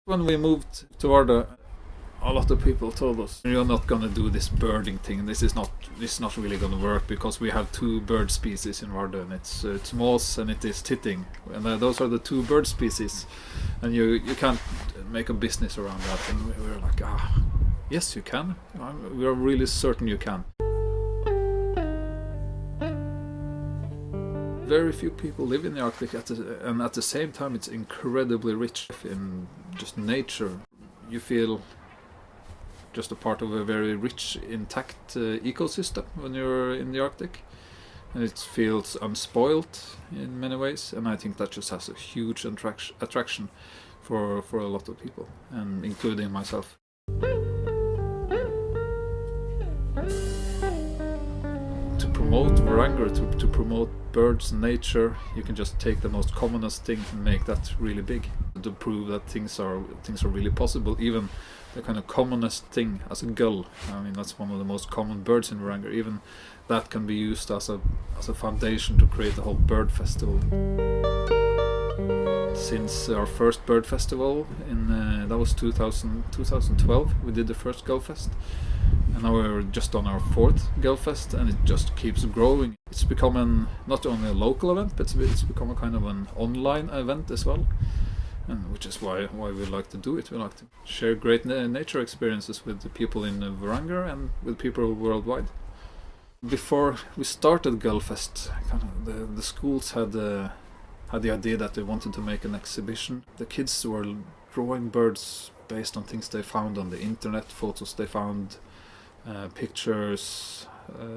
When we moved to Vardø, a lot of people told us, "You're not gonna do this birding thing. This is not really gonna work because we have two bird species in Vardø, and it's moss and it is titting, and those are the two bird species, and you can't make a business around that." And we were like, yes, you can. We are really certain you can. Very few people live in the Arctic, and at the same time it's incredibly rich in just nature. You feel just a part of a very rich, intact ecosystem when you're in the Arctic, and it feels unspoiled in many ways, and I think that just has a huge attraction for a lot of people, and including myself. To promote Varanger, to promote birds and nature, you can just take the most commonest thing and make that really big, to prove that things are really possible. Even the kind of commonest thing as a gull, I mean that's one of the most common birds in Varanger, even that can be used as a foundation to create a whole bird festival. Since our first bird festival that was 2012, we did the first Gullfest, and now we're just on our fourth Gullfest, and it just keeps growing. It's become not only a local event, but it's become a kind of an online event as well, and which is why we like to do it. We like to share great nature experiences with the people in Varanger and with people worldwide. Before we started Gullfest, kind of the schools had the idea that they wanted to make an exhibition. The kids were drawing birds based on things they found on the internet, photos they found, pictures,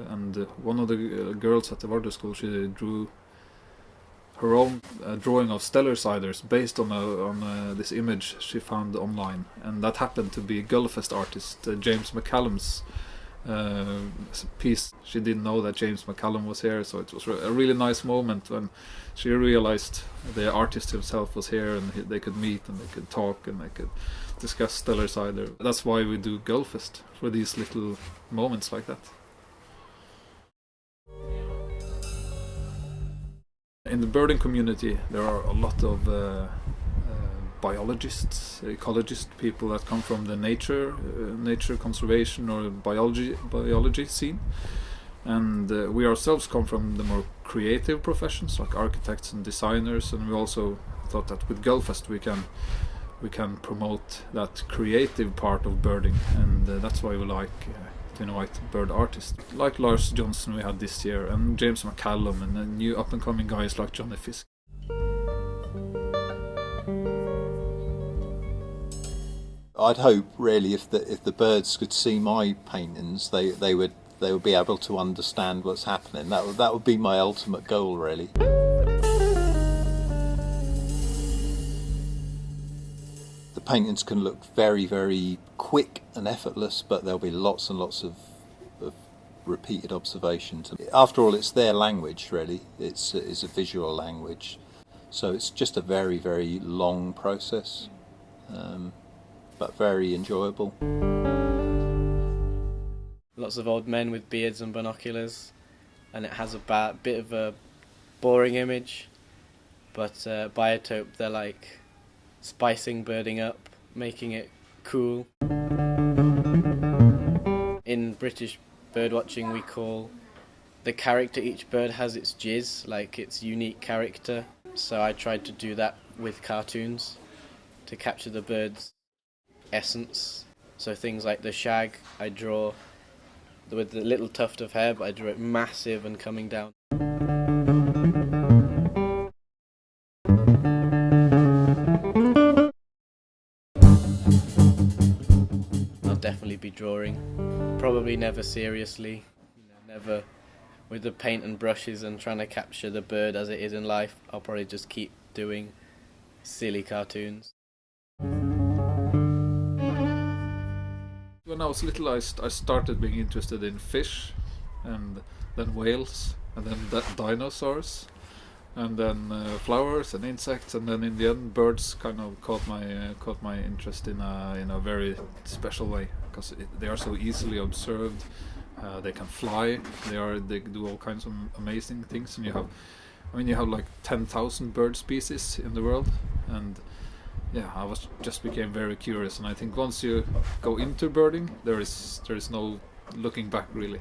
and one of the girls at the Vardø school, she drew her own drawing of stellar-siders based on this image she found online, and that happened to be Gullfest artist James McCallum's piece. She didn't know that James McCallum was here, so it was a really nice moment when she realized the artist himself was here, and they could meet and they could talk and they could discuss stellar-sider. That's why we do Gullfest, for these little moments like that. In the birding community there are a lot of biologists, ecologists, people that come from the nature conservation or biology scene, and we ourselves come from the more creative professions like architects and designers, and we also thought that with Gullfest we can promote that creative part of birding, and that's why we like to invite bird artists like Lars Johnson we had this year, and James McCallum, and new up and coming guys like Johnny Fisk. I'd hope really if the birds could see my paintings, they would be able to understand what's happening. That would be my ultimate goal, really. The paintings can look very, very quick and effortless, but there'll be lots and lots of repeated observations. After all, it's their language, really. It's a visual language, so it's just a very, very long process. But very enjoyable. Lots of old men with beards and binoculars, and it has a bit of a boring image, but Biotope, they're like spicing birding up, making it cool. In British birdwatching we call the character each bird has its jizz, like its unique character, so I tried to do that with cartoons to capture the bird's essence. So things like the shag I draw with the little tuft of hair, but I draw it massive and coming down. I'll definitely be drawing, probably never seriously, never with the paint and brushes and trying to capture the bird as it is in life. I'll probably just keep doing silly cartoons. When I was little, I started being interested in fish, and then whales, and then dinosaurs, and then flowers and insects, and then in the end, birds kind of caught my interest in a very special way, because they are so easily observed. They can fly. They do all kinds of amazing things, and you have like 10,000 bird species in the world, and yeah, I was just became very curious, and I think once you go into birding, there is no looking back really.